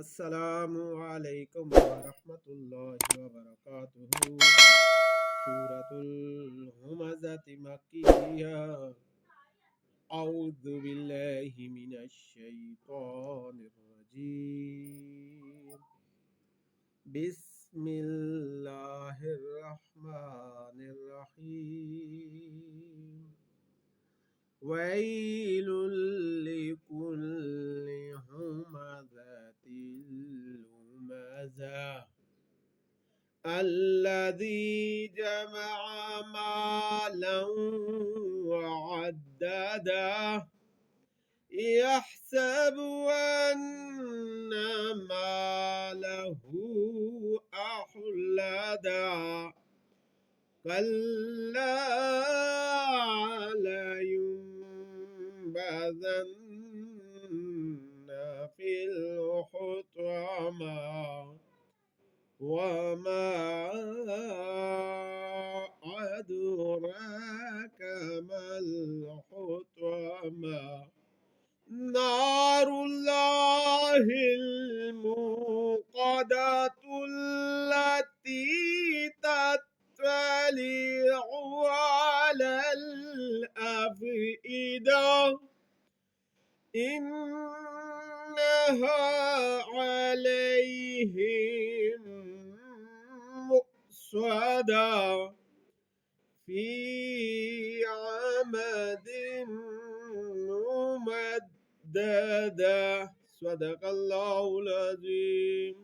अस्सलामुअलैकुम वरहमतुल्लाहि वबरकातुहू। सूरतुल हुमज़ाति मक्किय्या। औज़ु बिल्लाहि मिनश शैतानिर रजीम। बिस्मिल्लाहिर रहमानिर रहीम। वैलुल लिकुल्लि हुमज़तिल लुमज़ा अल्लज़ी जमअ मालन वअद्ददा यहसबु अन्ना मालहु अख़्लदा कल्ला लयुनबज़न्ना फिल हुतमा वमा अदराक मल हुतमा नारुल्लाहिल मुक़दतुल्लती तत्तलिअ अलल अफ़इदा इन्नहा अलैहिम मुअस्सदा फी अमदिन मुमद्ददा। सदक़ल्लाहुल अज़ीम।